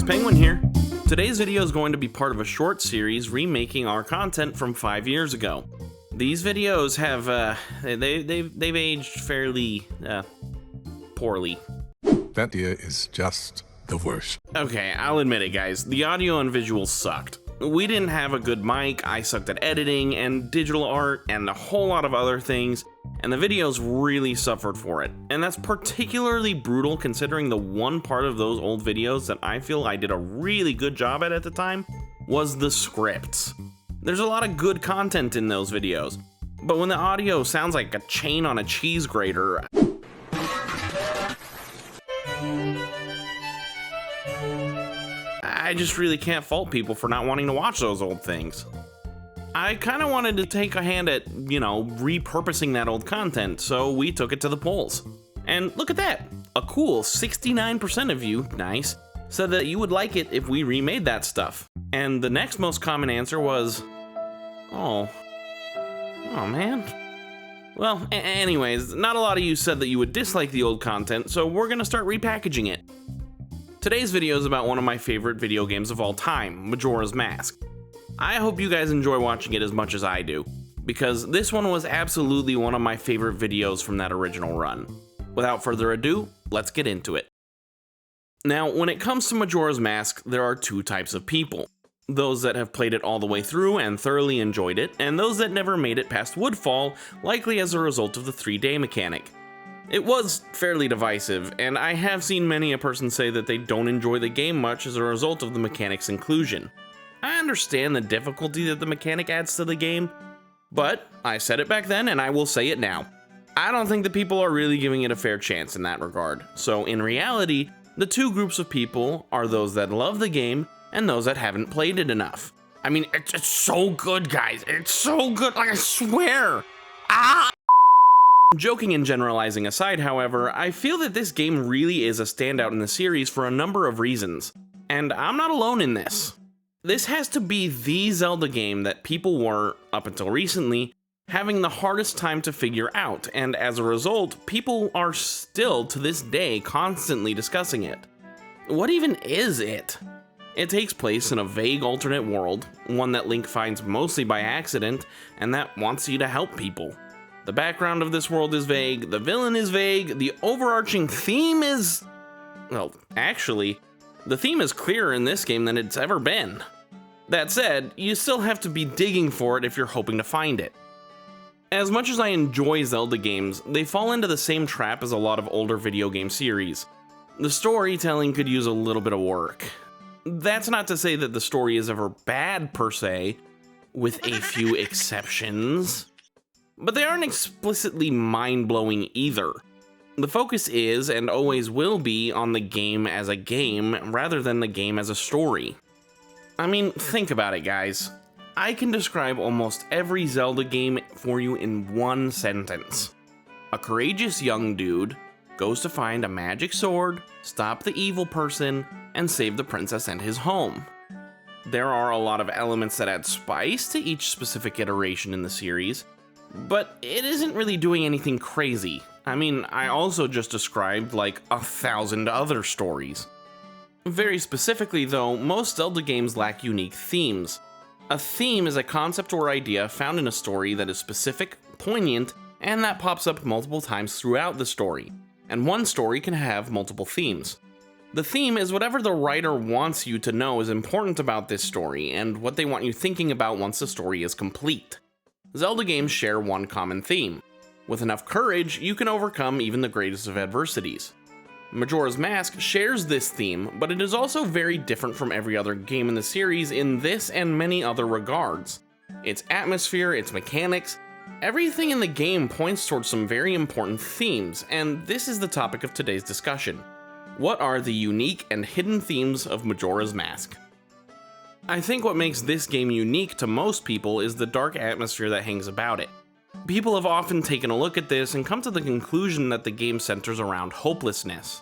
Penguin here. Today's video is going to be part of a short series remaking our content from 5 years ago. These videos have, they've aged fairly, poorly. That year is just the worst. Okay, I'll admit it, guys. The audio and visuals sucked. We didn't have a good mic, I sucked at editing, and digital art, and a whole lot of other things, and the videos really suffered for it. And that's particularly brutal considering the one part of those old videos that I feel I did a really good job at the time was the scripts. There's a lot of good content in those videos, but when the audio sounds like a chain on a cheese grater, I just really can't fault people for not wanting to watch those old things. I kind of wanted to take a hand at, repurposing that old content, so we took it to the polls. And look at that! A cool 69% of you, nice, said that you would like it if we remade that stuff. And the next most common answer was, oh man. Well, anyways, not a lot of you said that you would dislike the old content, so we're gonna start repackaging it. Today's video is about one of my favorite video games of all time, Majora's Mask. I hope you guys enjoy watching it as much as I do, because this one was absolutely one of my favorite videos from that original run. Without further ado, let's get into it. Now, when it comes to Majora's Mask, there are two types of people. Those that have played it all the way through and thoroughly enjoyed it, and those that never made it past Woodfall, likely as a result of the 3-day mechanic. It was fairly divisive, and I have seen many a person say that they don't enjoy the game much as a result of the mechanic's inclusion. I understand the difficulty that the mechanic adds to the game, but I said it back then and I will say it now. I don't think that people are really giving it a fair chance in that regard. So in reality, the two groups of people are those that love the game and those that haven't played it enough. I mean, it's so good, guys. It's so good, like I swear. Joking and generalizing aside, however, I feel that this game really is a standout in the series for a number of reasons. And I'm not alone in this. This has to be the Zelda game that people were, up until recently, having the hardest time to figure out, and as a result, people are still, to this day, constantly discussing it. What even is it? It takes place in a vague alternate world, one that Link finds mostly by accident, and that wants you to help people. The background of this world is vague, the villain is vague, the overarching theme is... well, actually, the theme is clearer in this game than it's ever been. That said, you still have to be digging for it if you're hoping to find it. As much as I enjoy Zelda games, they fall into the same trap as a lot of older video game series. The storytelling could use a little bit of work. That's not to say that the story is ever bad per se, with a few exceptions. But they aren't explicitly mind-blowing either. The focus is, and always will be, on the game as a game, rather than the game as a story. I mean, think about it, guys. I can describe almost every Zelda game for you in one sentence. A courageous young dude goes to find a magic sword, stop the evil person, and save the princess and his home. There are a lot of elements that add spice to each specific iteration in the series, but it isn't really doing anything crazy. I mean, I also just described like 1,000 other stories. Very specifically though, most Zelda games lack unique themes. A theme is a concept or idea found in a story that is specific, poignant, and that pops up multiple times throughout the story. And one story can have multiple themes. The theme is whatever the writer wants you to know is important about this story, and what they want you thinking about once the story is complete. Zelda games share one common theme. With enough courage, you can overcome even the greatest of adversities. Majora's Mask shares this theme, but it is also very different from every other game in the series in this and many other regards. Its atmosphere, its mechanics, everything in the game points towards some very important themes, and this is the topic of today's discussion. What are the unique and hidden themes of Majora's Mask? I think what makes this game unique to most people is the dark atmosphere that hangs about it. People have often taken a look at this and come to the conclusion that the game centers around hopelessness.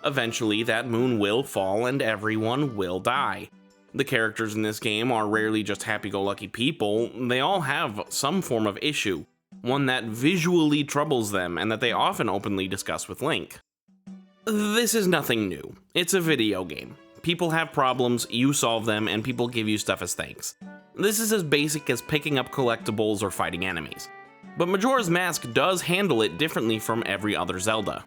Eventually, that moon will fall and everyone will die. The characters in this game are rarely just happy-go-lucky people, they all have some form of issue, one that visually troubles them and that they often openly discuss with Link. This is nothing new. It's a video game. People have problems, you solve them, and people give you stuff as thanks. This is as basic as picking up collectibles or fighting enemies. But Majora's Mask does handle it differently from every other Zelda.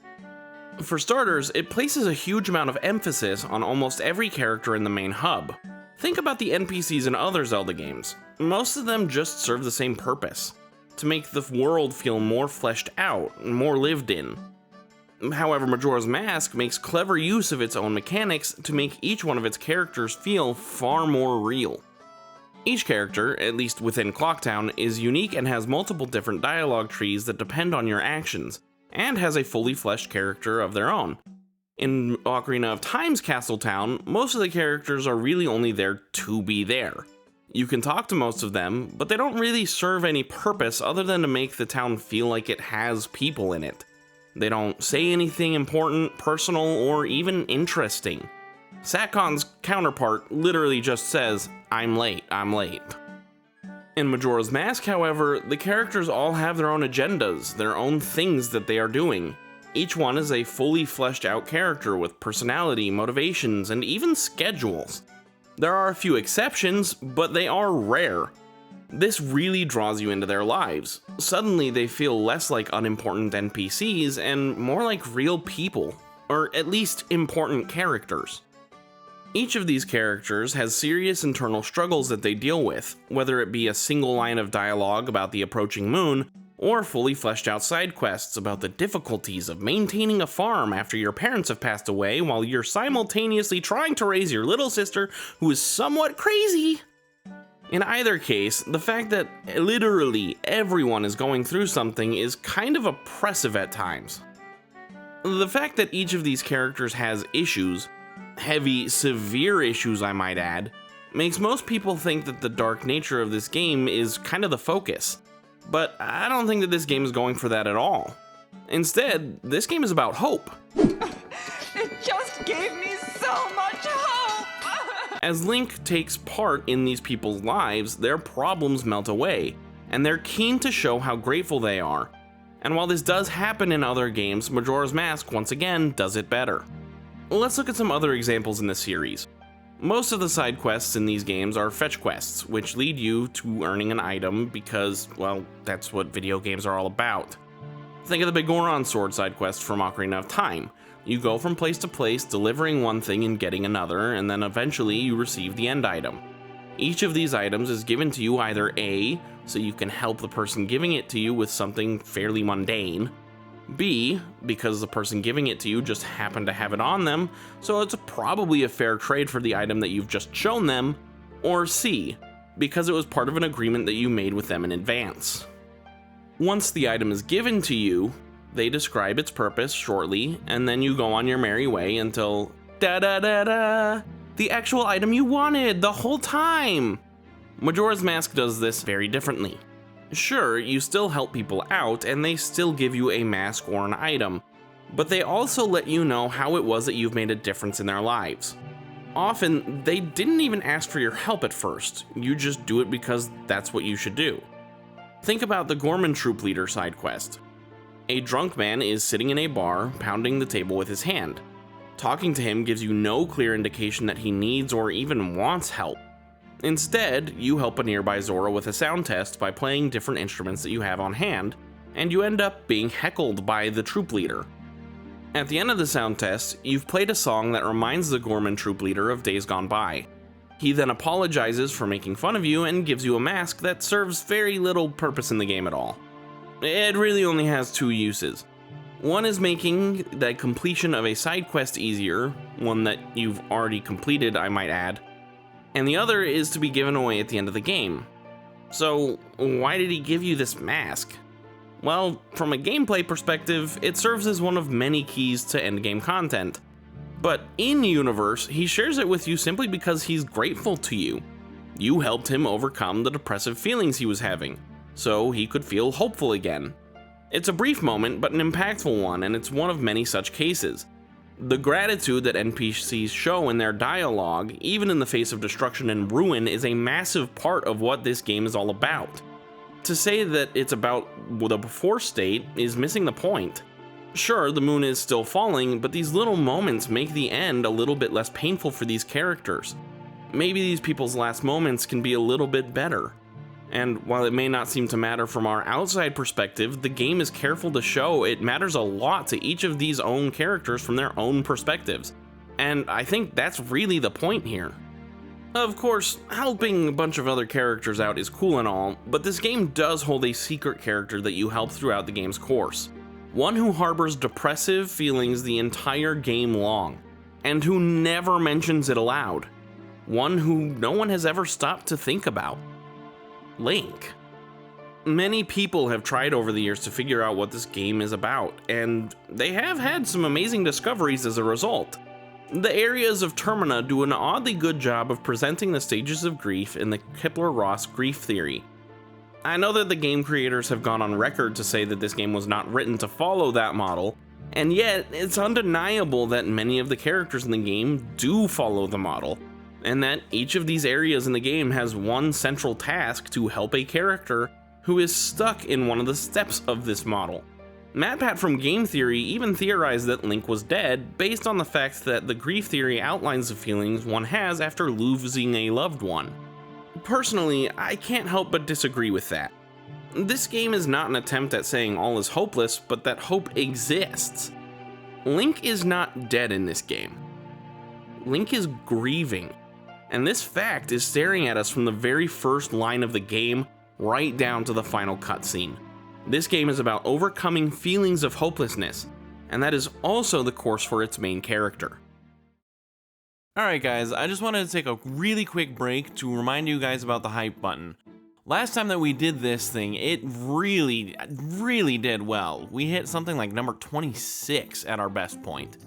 For starters, it places a huge amount of emphasis on almost every character in the main hub. Think about the NPCs in other Zelda games. Most of them just serve the same purpose: to make the world feel more fleshed out and more lived in. However, Majora's Mask makes clever use of its own mechanics to make each one of its characters feel far more real. Each character, at least within Clocktown, is unique and has multiple different dialogue trees that depend on your actions, and has a fully fleshed character of their own. In Ocarina of Time's Castletown, most of the characters are really only there to be there. You can talk to most of them, but they don't really serve any purpose other than to make the town feel like it has people in it. They don't say anything important, personal, or even interesting. Satcon's counterpart literally just says, "I'm late, I'm late." In Majora's Mask, however, the characters all have their own agendas, their own things that they are doing. Each one is a fully fleshed out character with personality, motivations, and even schedules. There are a few exceptions, but they are rare. This really draws you into their lives. Suddenly they feel less like unimportant NPCs and more like real people, or at least important characters. Each of these characters has serious internal struggles that they deal with, whether it be a single line of dialogue about the approaching moon, or fully fleshed out side quests about the difficulties of maintaining a farm after your parents have passed away while you're simultaneously trying to raise your little sister who is somewhat crazy. In either case, the fact that literally everyone is going through something is kind of oppressive at times. The fact that each of these characters has issues, heavy, severe issues I might add, makes most people think that the dark nature of this game is kind of the focus. But I don't think that this game is going for that at all. Instead, this game is about hope. It just gave me so much hope! As Link takes part in these people's lives, their problems melt away, and they're keen to show how grateful they are. And while this does happen in other games, Majora's Mask once again does it better. Let's look at some other examples in the series. Most of the side quests in these games are fetch quests, which lead you to earning an item because, well, that's what video games are all about. Think of the Big Goron Sword side quest from Ocarina of Time. You go from place to place, delivering one thing and getting another, and then eventually you receive the end item. Each of these items is given to you either A, so you can help the person giving it to you with something fairly mundane, B, because the person giving it to you just happened to have it on them, so it's probably a fair trade for the item that you've just shown them, or C, because it was part of an agreement that you made with them in advance. Once the item is given to you, they describe its purpose shortly, and then you go on your merry way until da-da-da-da, the actual item you wanted the whole time! Majora's Mask does this very differently. Sure, you still help people out, and they still give you a mask or an item, but they also let you know how it was that you've made a difference in their lives. Often, they didn't even ask for your help at first, you just do it because that's what you should do. Think about the Gorman Troop Leader side quest. A drunk man is sitting in a bar, pounding the table with his hand. Talking to him gives you no clear indication that he needs or even wants help. Instead, you help a nearby Zora with a sound test by playing different instruments that you have on hand, and you end up being heckled by the troop leader. At the end of the sound test, you've played a song that reminds the Gorman troop leader of days gone by. He then apologizes for making fun of you and gives you a mask that serves very little purpose in the game at all. It really only has two uses. One is making the completion of a side quest easier, one that you've already completed, I might add, and the other is to be given away at the end of the game. So, why did he give you this mask? Well, from a gameplay perspective, it serves as one of many keys to endgame content. But in-universe, he shares it with you simply because he's grateful to you. You helped him overcome the depressive feelings he was having, so he could feel hopeful again. It's a brief moment, but an impactful one, and it's one of many such cases. The gratitude that NPCs show in their dialogue, even in the face of destruction and ruin, is a massive part of what this game is all about. To say that it's about the before state is missing the point. Sure, the moon is still falling, but these little moments make the end a little bit less painful for these characters. Maybe these people's last moments can be a little bit better. And while it may not seem to matter from our outside perspective, the game is careful to show it matters a lot to each of these own characters from their own perspectives. And I think that's really the point here. Of course, helping a bunch of other characters out is cool and all, but this game does hold a secret character that you help throughout the game's course. One who harbors depressive feelings the entire game long, and who never mentions it aloud. One who no one has ever stopped to think about. Link. Many people have tried over the years to figure out what this game is about, and they have had some amazing discoveries as a result. The areas of Termina do an oddly good job of presenting the stages of grief in the Kepler-Ross grief theory. I know that the game creators have gone on record to say that this game was not written to follow that model, and yet it's undeniable that many of the characters in the game do follow the model, and that each of these areas in the game has one central task to help a character who is stuck in one of the steps of this model. MatPat from Game Theory even theorized that Link was dead based on the fact that the grief theory outlines the feelings one has after losing a loved one. Personally, I can't help but disagree with that. This game is not an attempt at saying all is hopeless, but that hope exists. Link is not dead in this game. Link is grieving, and this fact is staring at us from the very first line of the game right down to the final cutscene. This game is about overcoming feelings of hopelessness, and that is also the course for its main character. Alright guys, I just wanted to take a really quick break to remind you guys about the hype button. Last time that we did this thing, it really did well. We hit something like number 26 at our best point.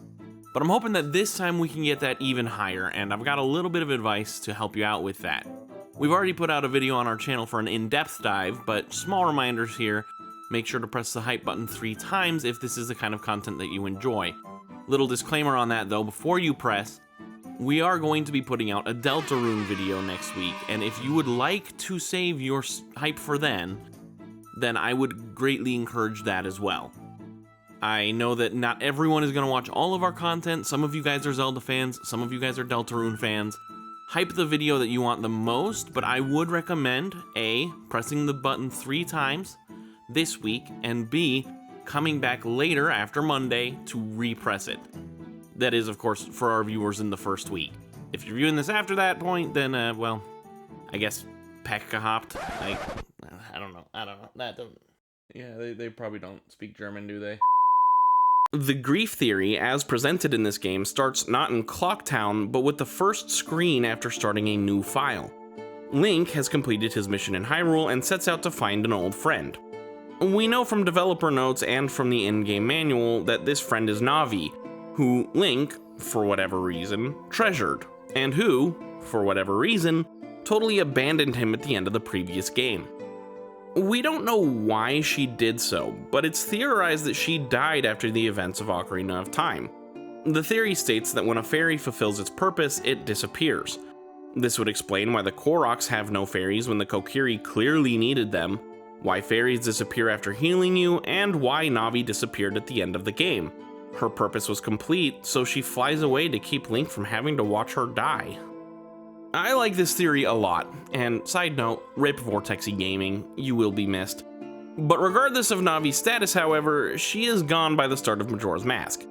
But I'm hoping that this time we can get that even higher, and I've got a little bit of advice to help you out with that. We've already put out a video on our channel for an in-depth dive, but small reminders here. Make sure to press the hype button 3 times if this is the kind of content that you enjoy. Little disclaimer on that though, before you press, we are going to be putting out a Deltarune video next week, and if you would like to save your hype for then I would greatly encourage that as well. I know that not everyone is going to watch all of our content. Some of you guys are Zelda fans, some of you guys are Deltarune fans. Hype the video that you want the most, but I would recommend A, pressing the button 3 times this week, and B, coming back later after Monday to repress it. That is, of course, for our viewers in the first week. If you're viewing this after that point, then, well, I guess Pekka hopped. Like, I don't know. That don't... Yeah, they probably don't speak German, do they? The grief theory, as presented in this game, starts not in Clocktown, but with the first screen after starting a new file. Link has completed his mission in Hyrule and sets out to find an old friend. We know from developer notes and from the in-game manual that this friend is Navi, who Link, for whatever reason, treasured, and who, for whatever reason, totally abandoned him at the end of the previous game. We don't know why she did so, but it's theorized that she died after the events of Ocarina of Time. The theory states that when a fairy fulfills its purpose, it disappears. This would explain why the Koroks have no fairies when the Kokiri clearly needed them, why fairies disappear after healing you, and why Navi disappeared at the end of the game. Her purpose was complete, so she flies away to keep Link from having to watch her die. I like this theory a lot, and side note, RIP Vortexy Gaming, you will be missed. But regardless of Navi's status, however, she is gone by the start of Majora's Mask.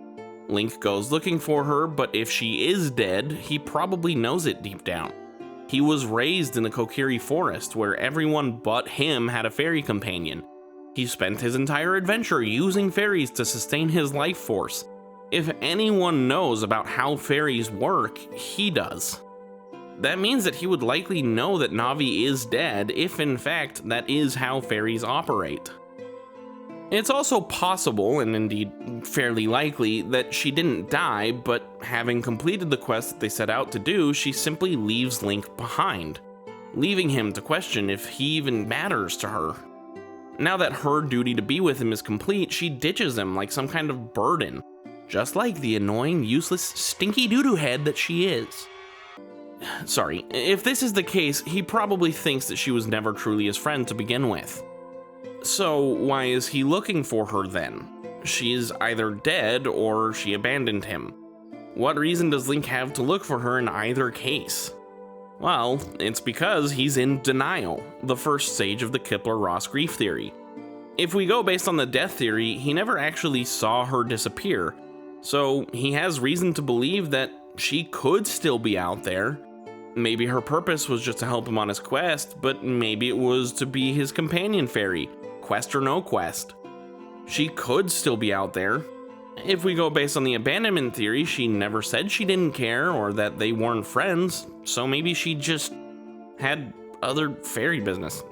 Link goes looking for her, but if she is dead, he probably knows it deep down. He was raised in the Kokiri Forest, where everyone but him had a fairy companion. He spent his entire adventure using fairies to sustain his life force. If anyone knows about how fairies work, he does. That means that he would likely know that Navi is dead, if in fact that is how fairies operate. It's also possible, and indeed fairly likely, that she didn't die, but having completed the quest that they set out to do, she simply leaves Link behind, leaving him to question if he even matters to her. Now that her duty to be with him is complete, she ditches him like some kind of burden, just like the annoying, useless, stinky doo-doo head that she is. Sorry, if this is the case, he probably thinks that she was never truly his friend to begin with. So why is he looking for her then? She's either dead or she abandoned him. What reason does Link have to look for her in either case? Well, it's because he's in denial, the first stage of the Kipler-Ross grief theory. If we go based on the death theory, he never actually saw her disappear, so he has reason to believe that she could still be out there. Maybe her purpose was just to help him on his quest, but maybe it was to be his companion fairy, quest or no quest. She could still be out there. If we go based on the abandonment theory, she never said she didn't care or that they weren't friends, so maybe she just had other fairy business.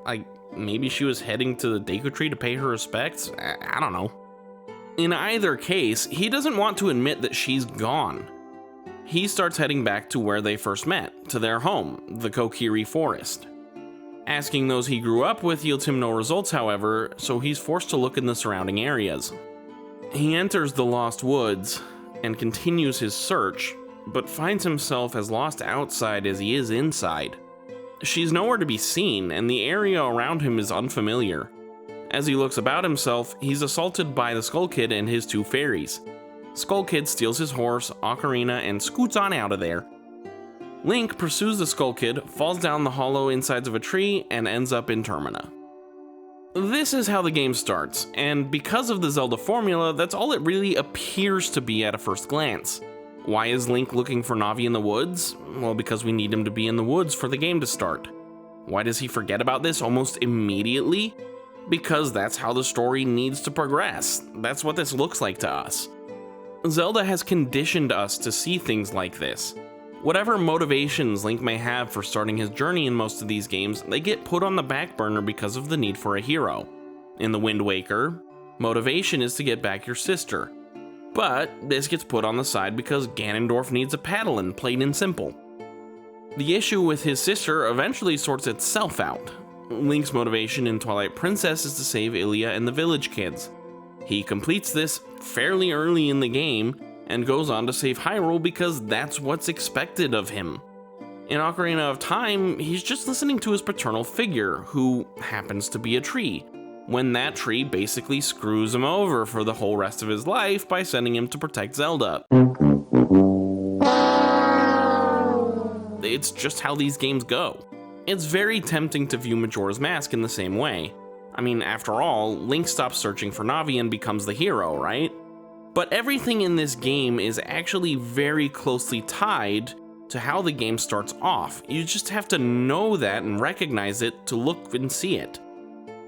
Like, maybe she was heading to the Deku Tree to pay her respects? I don't know. In either case, he doesn't want to admit that she's gone. He starts heading back to where they first met, to their home, the Kokiri Forest. Asking those he grew up with yields him no results, however, so he's forced to look in the surrounding areas. He enters the Lost Woods and continues his search, but finds himself as lost outside as he is inside. She's nowhere to be seen, and the area around him is unfamiliar. As he looks about himself, he's assaulted by the Skull Kid and his two fairies. Skull Kid steals his horse, Ocarina, and scoots on out of there. Link pursues the Skull Kid, falls down the hollow insides of a tree, and ends up in Termina. This is how the game starts, and because of the Zelda formula, that's all it really appears to be at a first glance. Why is Link looking for Navi in the woods? Well, because we need him to be in the woods for the game to start. Why does he forget about this almost immediately? Because that's how the story needs to progress. That's what this looks like to us. Zelda has conditioned us to see things like this. Whatever motivations Link may have for starting his journey in most of these games, they get put on the back burner because of the need for a hero. In The Wind Waker, motivation is to get back your sister. But this gets put on the side because Ganondorf needs a Paladin, plain and simple. The issue with his sister eventually sorts itself out. Link's motivation in Twilight Princess is to save Ilia and the village kids. He completes this fairly early in the game, and goes on to save Hyrule because that's what's expected of him. In Ocarina of Time, he's just listening to his paternal figure, who happens to be a tree, when that tree basically screws him over for the whole rest of his life by sending him to protect Zelda. It's just how these games go. It's very tempting to view Majora's Mask in the same way. I mean, after all, Link stops searching for Navi and becomes the hero, right? But everything in this game is actually very closely tied to how the game starts off. You just have to know that and recognize it to look and see it.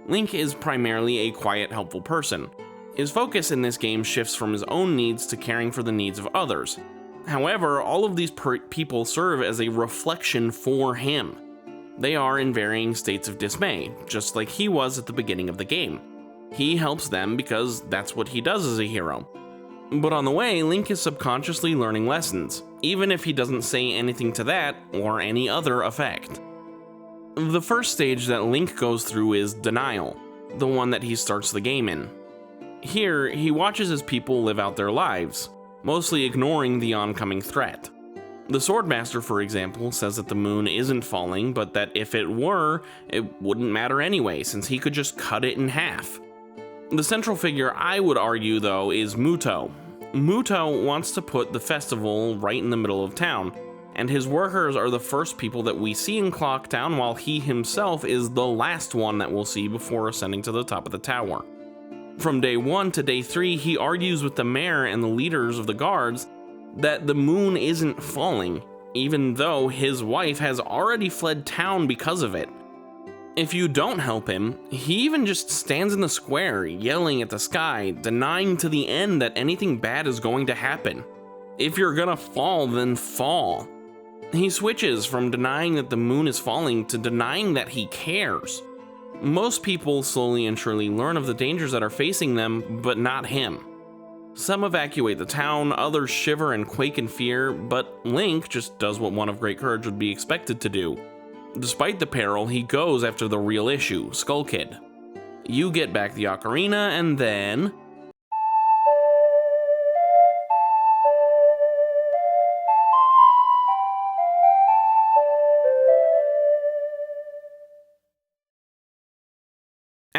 Link is primarily a quiet, helpful person. His focus in this game shifts from his own needs to caring for the needs of others. However, all of these people serve as a reflection for him. They are in varying states of dismay, just like he was at the beginning of the game. He helps them because that's what he does as a hero. But on the way, Link is subconsciously learning lessons, even if he doesn't say anything to that or any other effect. The first stage that Link goes through is denial, the one that he starts the game in. Here, he watches as people live out their lives, mostly ignoring the oncoming threat. The Swordmaster, for example, says that the moon isn't falling, but that if it were, it wouldn't matter anyway, since he could just cut it in half. The central figure, I would argue, though, is Muto. Muto wants to put the festival right in the middle of town, and his workers are the first people that we see in Clock Town, while he himself is the last one that we'll see before ascending to the top of the tower. From day 1 to day 3, he argues with the mayor and the leaders of the guards that the moon isn't falling, even though his wife has already fled town because of it. If you don't help him, he even just stands in the square, yelling at the sky, denying to the end that anything bad is going to happen. If you're gonna fall, then fall. He switches from denying that the moon is falling to denying that he cares. Most people slowly and surely learn of the dangers that are facing them, but not him. Some evacuate the town, others shiver and quake in fear, but Link just does what one of great courage would be expected to do. Despite the peril, he goes after the real issue, Skull Kid. You get back the Ocarina, and then...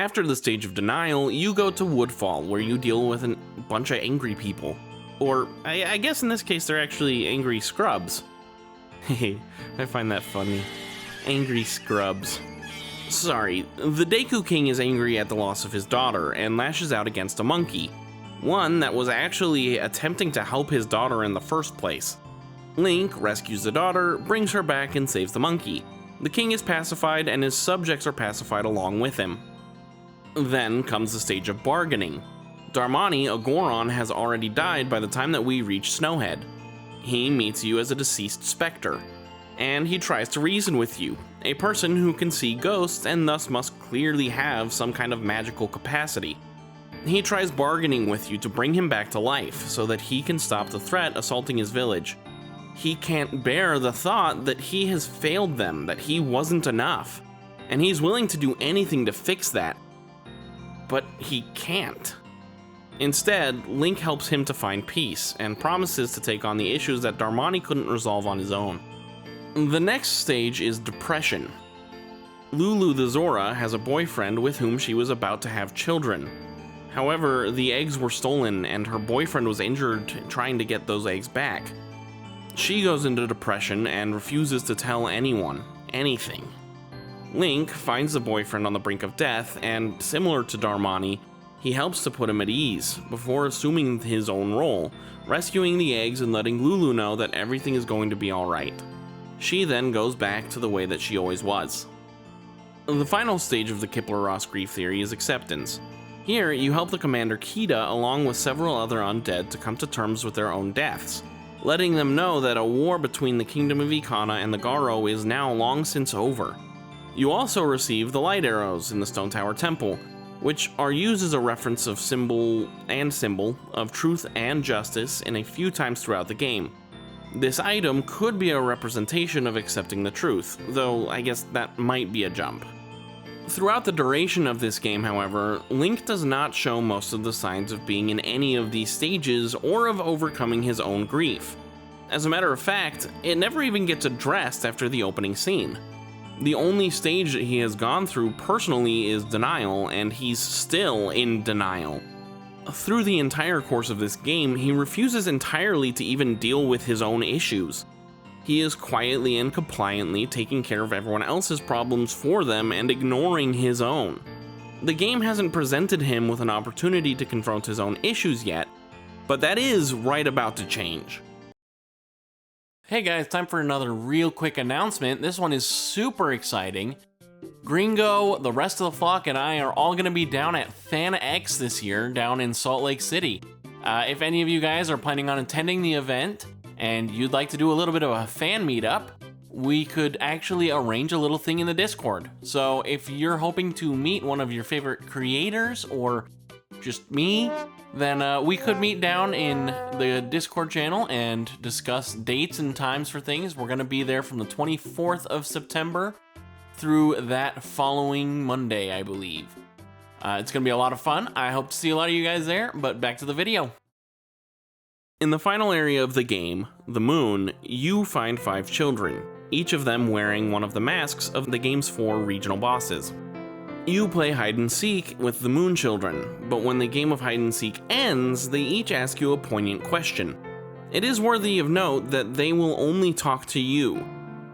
After the stage of denial, you go to Woodfall, where you deal with a bunch of angry people. Or, I guess in this case they're actually angry scrubs. Hey, I find that funny. Angry scrubs. Sorry, the Deku King is angry at the loss of his daughter and lashes out against a monkey. One that was actually attempting to help his daughter in the first place. Link rescues the daughter, brings her back, and saves the monkey. The king is pacified and his subjects are pacified along with him. Then comes the stage of bargaining. Darmani, a Goron, has already died by the time that we reach Snowhead. He meets you as a deceased specter, and he tries to reason with you, a person who can see ghosts and thus must clearly have some kind of magical capacity. He tries bargaining with you to bring him back to life so that he can stop the threat assaulting his village. He can't bear the thought that he has failed them, that he wasn't enough, and he's willing to do anything to fix that. But he can't. Instead, Link helps him to find peace and promises to take on the issues that Darmani couldn't resolve on his own. The next stage is depression. Lulu the Zora has a boyfriend with whom she was about to have children. However, the eggs were stolen and her boyfriend was injured trying to get those eggs back. She goes into depression and refuses to tell anyone anything. Link finds the boyfriend on the brink of death and, similar to Darmani, he helps to put him at ease before assuming his own role, rescuing the eggs and letting Lulu know that everything is going to be alright. She then goes back to the way that she always was. The final stage of the Kipler-Ross grief theory is acceptance. Here, you help the commander Kita along with several other undead to come to terms with their own deaths, letting them know that a war between the Kingdom of Ikana and the Garo is now long since over. You also receive the light arrows in the Stone Tower Temple, which are used as a reference of symbol of truth and justice in a few times throughout the game. This item could be a representation of accepting the truth, though I guess that might be a jump. Throughout the duration of this game, however, Link does not show most of the signs of being in any of these stages or of overcoming his own grief. As a matter of fact, it never even gets addressed after the opening scene. The only stage that he has gone through personally is denial, and he's still in denial. Through the entire course of this game, he refuses entirely to even deal with his own issues. He is quietly and compliantly taking care of everyone else's problems for them and ignoring his own. The game hasn't presented him with an opportunity to confront his own issues yet, but that is right about to change. Hey guys, time for another real quick announcement. This one is super exciting. Gringo, the rest of the flock, and I are all going to be down at FanX this year down in Salt Lake City. If any of you guys are planning on attending the event and you'd like to do a little bit of a fan meetup, we could actually arrange a little thing in the Discord. So if you're hoping to meet one of your favorite creators or just me, then we could meet down in the Discord channel and discuss dates and times for things. We're going to be there from the 24th of September through that following Monday, I believe. It's going to be a lot of fun. I hope to see a lot of you guys there, but back to the video. In the final area of the game, the moon, you find 5 children, each of them wearing one of the masks of the game's 4 regional bosses. You play hide and seek with the moon children, but when the game of hide and seek ends, they each ask you a poignant question. It is worthy of note that they will only talk to you.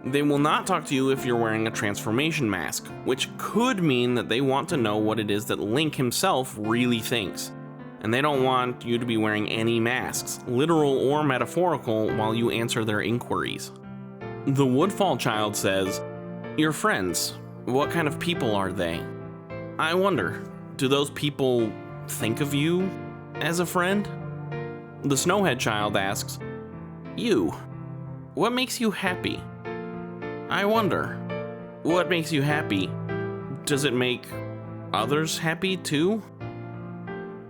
They will not talk to you if you're wearing a transformation mask, which could mean that they want to know what it is that Link himself really thinks. And they don't want you to be wearing any masks, literal or metaphorical, while you answer their inquiries. The Woodfall child says, "Your friends, what kind of people are they? I wonder, do those people think of you as a friend?" The Snowhead child asks, "You, what makes you happy? I wonder, what makes you happy? Does it make others happy too?"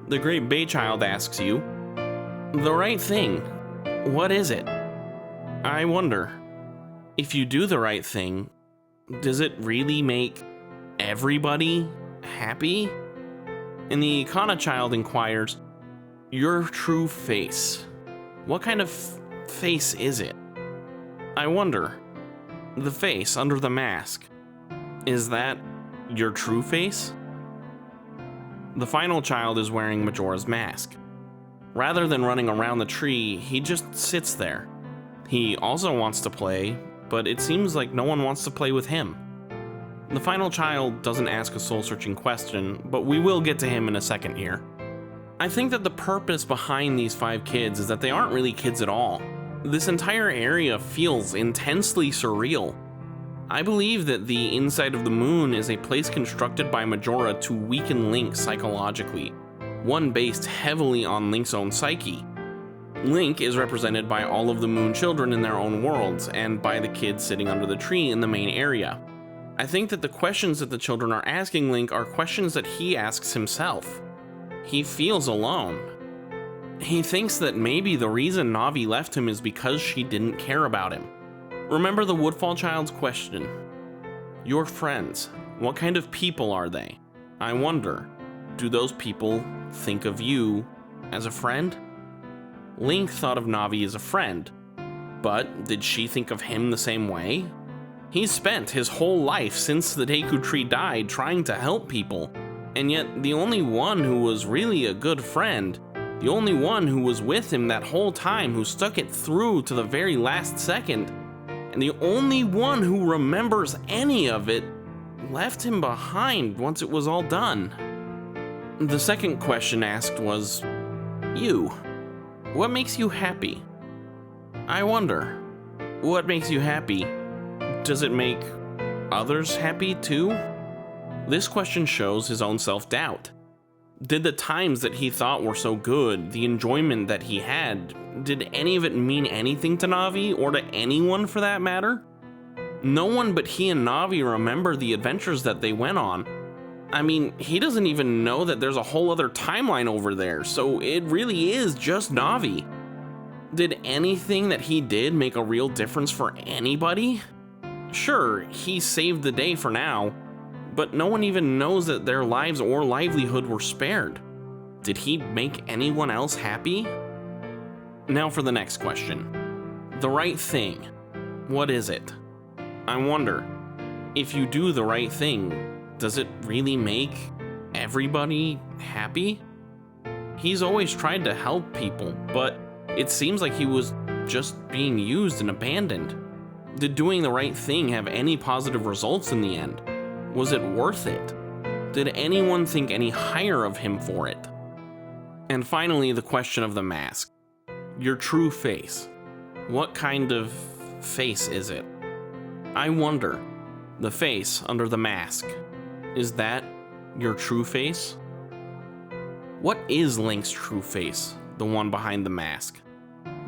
The Great Bay child asks you, "The right thing, what is it? I wonder, if you do the right thing, does it really make everybody happy?" And the Ikana child inquires, "Your true face, what kind of face is it? I wonder, the face under the mask, is that your true face?" The final child is wearing Majora's mask. Rather than running around the tree, he just sits there. He also wants to play, but it seems like no one wants to play with him. The final child doesn't ask a soul-searching question, but we will get to him in a second here. I think that the purpose behind these 5 kids is that they aren't really kids at all. This entire area feels intensely surreal. I believe that the inside of the moon is a place constructed by Majora to weaken Link psychologically, one based heavily on Link's own psyche. Link is represented by all of the moon children in their own worlds, and by the kids sitting under the tree in the main area. I think that the questions that the children are asking Link are questions that he asks himself. He feels alone. He thinks that maybe the reason Navi left him is because she didn't care about him. Remember the Woodfall child's question? Your friends, what kind of people are they? I wonder, do those people think of you as a friend? Link thought of Navi as a friend, but did she think of him the same way? He's spent his whole life since the Deku Tree died trying to help people, and yet the only one who was really a good friend, the only one who was with him that whole time, who stuck it through to the very last second, and the only one who remembers any of it, left him behind once it was all done. The second question asked was, you. What makes you happy? I wonder, what makes you happy? Does it make others happy too? This question shows his own self-doubt. Did the times that he thought were so good, the enjoyment that he had, did any of it mean anything to Navi, or to anyone for that matter? No one but he and Navi remember the adventures that they went on. I mean, he doesn't even know that there's a whole other timeline over there, so it really is just Navi. Did anything that he did make a real difference for anybody? Sure, he saved the day for now, but no one even knows that their lives or livelihood were spared. Did he make anyone else happy? Now for the next question. The right thing. What is it? I wonder, if you do the right thing, does it really make everybody happy? He's always tried to help people, but it seems like he was just being used and abandoned. Did doing the right thing have any positive results in the end? Was it worth it? Did anyone think any higher of him for it? And finally, the question of the mask. Your true face. What kind of face is it? I wonder, the face under the mask, is that your true face? What is Link's true face, the one behind the mask?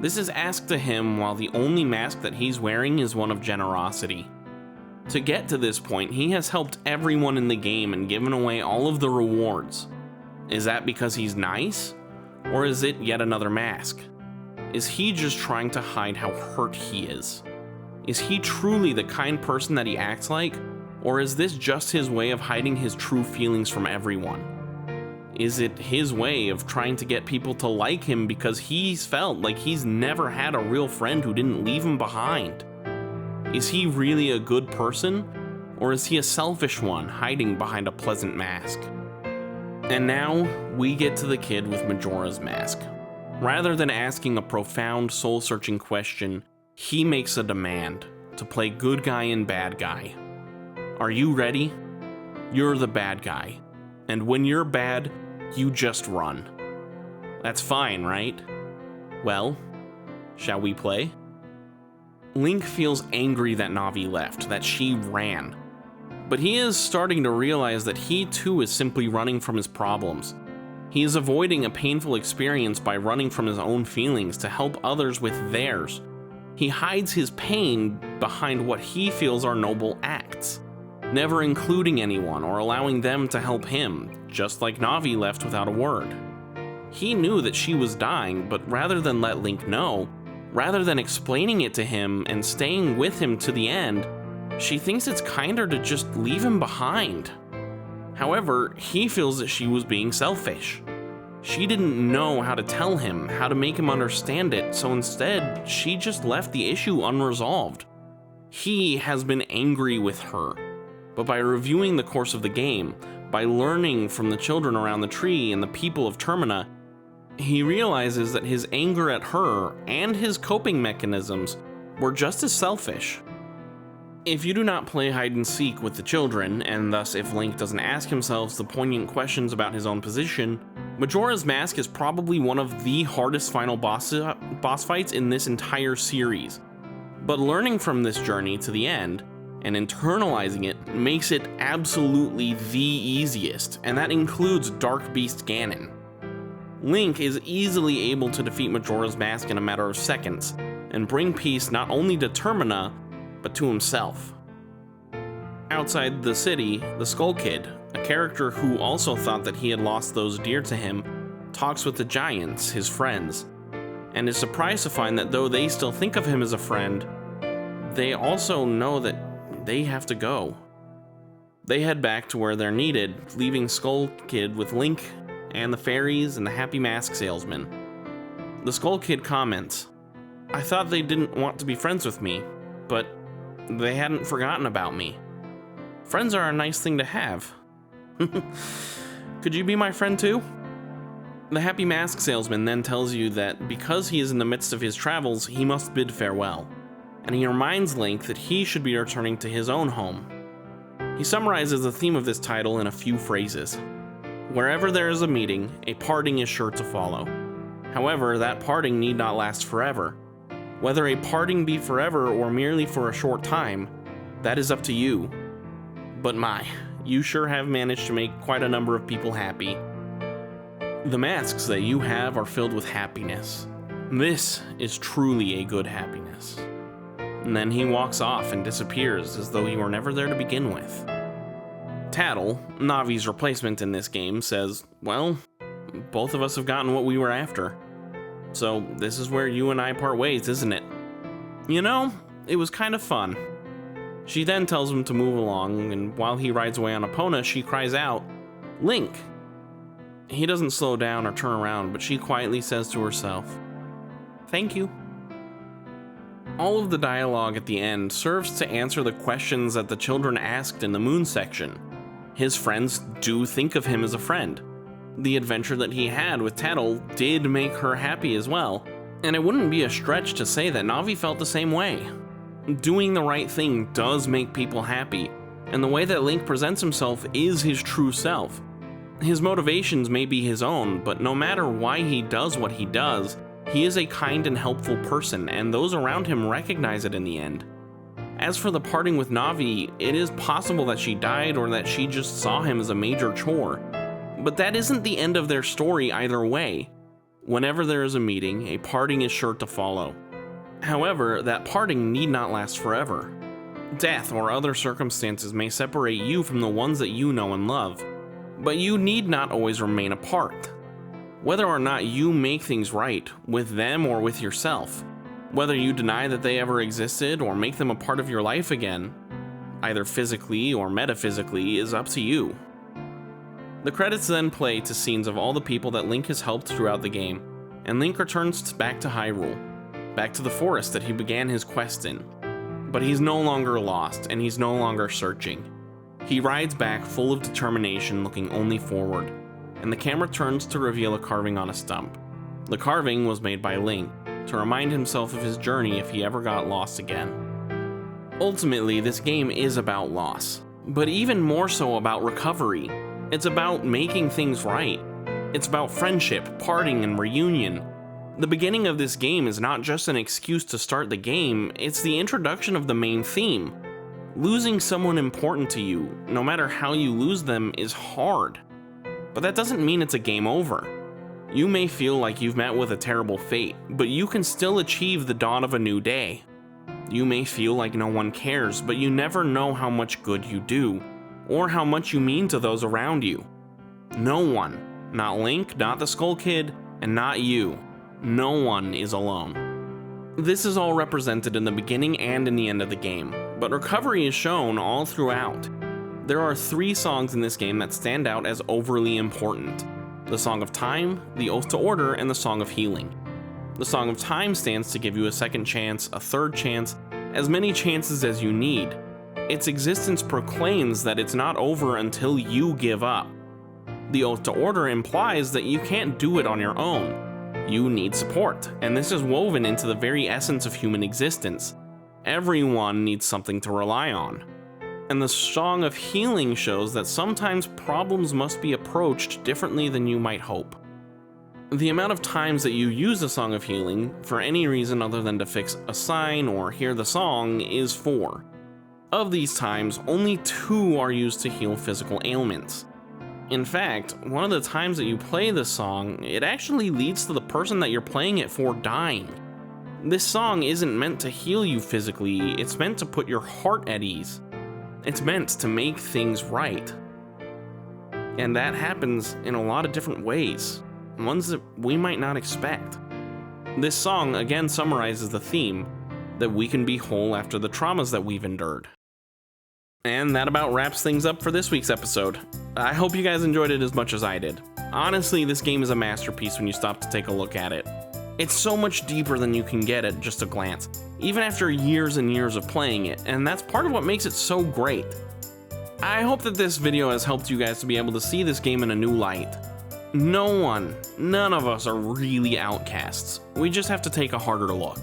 This is asked to him while the only mask that he's wearing is one of generosity. To get to this point, he has helped everyone in the game and given away all of the rewards. Is that because he's nice? Or is it yet another mask? Is he just trying to hide how hurt he is? Is he truly the kind person that he acts like? Or is this just his way of hiding his true feelings from everyone? Is it his way of trying to get people to like him because he's felt like he's never had a real friend who didn't leave him behind? Is he really a good person? Or is he a selfish one hiding behind a pleasant mask? And now, we get to the kid with Majora's mask. Rather than asking a profound, soul-searching question, he makes a demand to play good guy and bad guy. Are you ready? You're the bad guy. And when you're bad, you just run. That's fine, right? Well, shall we play? Link feels angry that Navi left, that she ran. But he is starting to realize that he too is simply running from his problems. He is avoiding a painful experience by running from his own feelings to help others with theirs. He hides his pain behind what he feels are noble acts, never including anyone or allowing them to help him, just like Navi left without a word. He knew that she was dying, but rather than let Link know, rather than explaining it to him and staying with him to the end, she thinks it's kinder to just leave him behind. However, he feels that she was being selfish. She didn't know how to tell him, how to make him understand it, so instead, she just left the issue unresolved. He has been angry with her, but by reviewing the course of the game, by learning from the children around the tree and the people of Termina, he realizes that his anger at her and his coping mechanisms were just as selfish. If you do not play hide and seek with the children, and thus if Link doesn't ask himself the poignant questions about his own position, Majora's Mask is probably one of the hardest final boss fights in this entire series. But learning from this journey to the end, and internalizing it, makes it absolutely the easiest, and that includes Dark Beast Ganon. Link is easily able to defeat Majora's Mask in a matter of seconds, and bring peace not only to Termina, but to himself. Outside the city, the Skull Kid, a character who also thought that he had lost those dear to him, talks with the giants, his friends, and is surprised to find that though they still think of him as a friend, they also know that they have to go. They head back to where they're needed, leaving Skull Kid with Link and the fairies and the Happy Mask salesman. The Skull Kid comments, "I thought they didn't want to be friends with me, but they hadn't forgotten about me. Friends are a nice thing to have. Could you be my friend too?" The Happy Mask salesman then tells you that because he is in the midst of his travels, he must bid farewell, and he reminds Link that he should be returning to his own home. He summarizes the theme of this title in a few phrases. Wherever there is a meeting, a parting is sure to follow. However, that parting need not last forever. Whether a parting be forever or merely for a short time, that is up to you. But my, you sure have managed to make quite a number of people happy. The masks that you have are filled with happiness. This is truly a good happiness. And then he walks off and disappears as though he were never there to begin with. Tattle, Navi's replacement in this game, says, "Well, both of us have gotten what we were after. So this is where you and I part ways, isn't it? You know, it was kind of fun." She then tells him to move along, and while he rides away on Epona, she cries out, "Link!" He doesn't slow down or turn around, but she quietly says to herself, "Thank you." All of the dialogue at the end serves to answer the questions that the children asked in the Moon section. His friends do think of him as a friend. The adventure that he had with Tattle did make her happy as well, and it wouldn't be a stretch to say that Navi felt the same way. Doing the right thing does make people happy, and the way that Link presents himself is his true self. His motivations may be his own, but no matter why he does what he does, he is a kind and helpful person, and those around him recognize it in the end. As for the parting with Navi, it is possible that she died or that she just saw him as a major chore. But that isn't the end of their story either way. Whenever there is a meeting, a parting is sure to follow. However, that parting need not last forever. Death or other circumstances may separate you from the ones that you know and love, but you need not always remain apart. Whether or not you make things right, with them or with yourself, whether you deny that they ever existed or make them a part of your life again, either physically or metaphysically, is up to you. The credits then play to scenes of all the people that Link has helped throughout the game, and Link returns back to Hyrule, back to the forest that he began his quest in. But he's no longer lost, and he's no longer searching. He rides back full of determination, looking only forward, and the camera turns to reveal a carving on a stump. The carving was made by Link, to remind himself of his journey if he ever got lost again. Ultimately, this game is about loss, but even more so about recovery. It's about making things right. It's about friendship, parting, and reunion. The beginning of this game is not just an excuse to start the game, it's the introduction of the main theme. Losing someone important to you, no matter how you lose them, is hard. But that doesn't mean it's a game over. You may feel like you've met with a terrible fate, but you can still achieve the dawn of a new day. You may feel like no one cares, but you never know how much good you do, or how much you mean to those around you. No one, not Link, not the Skull Kid, and not you, no one is alone. This is all represented in the beginning and in the end of the game, but recovery is shown all throughout. There are 3 songs in this game that stand out as overly important: the Song of Time, the Oath to Order, and the Song of Healing. The Song of Time stands to give you a second chance, a third chance, as many chances as you need. its existence proclaims that it's not over until you give up. The oath to order implies that you can't do it on your own. You need support, and this is woven into the very essence of human existence. Everyone needs something to rely on. And the Song of Healing shows that sometimes problems must be approached differently than you might hope. The amount of times that you use the Song of Healing for any reason other than to fix a sign or hear the song is 4. Of these times, only 2 are used to heal physical ailments. In fact, one of the times that you play this song, it actually leads to the person that you're playing it for dying. This song isn't meant to heal you physically, it's meant to put your heart at ease. It's meant to make things right. And that happens in a lot of different ways, ones that we might not expect. This song again summarizes the theme that we can be whole after the traumas that we've endured. And that about wraps things up for this week's episode. I hope you guys enjoyed it as much as I did. Honestly, this game is a masterpiece when you stop to take a look at it. It's so much deeper than you can get at just a glance, even after years and years of playing it, and that's part of what makes it so great. I hope that this video has helped you guys to be able to see this game in a new light. None of us are really outcasts. We just have to take a harder look.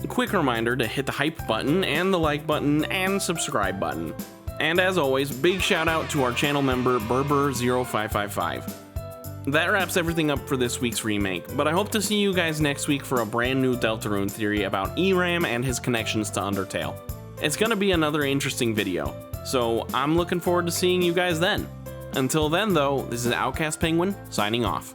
Quick reminder to hit the hype button and the like button and subscribe button. And as always, big shout out to our channel member Berber0555. That wraps everything up for this week's remake, but I hope to see you guys next week for a brand new Deltarune theory about ERAM and his connections to Undertale. It's gonna be another interesting video, so I'm looking forward to seeing you guys then. Until then though, this is Outcast Penguin signing off.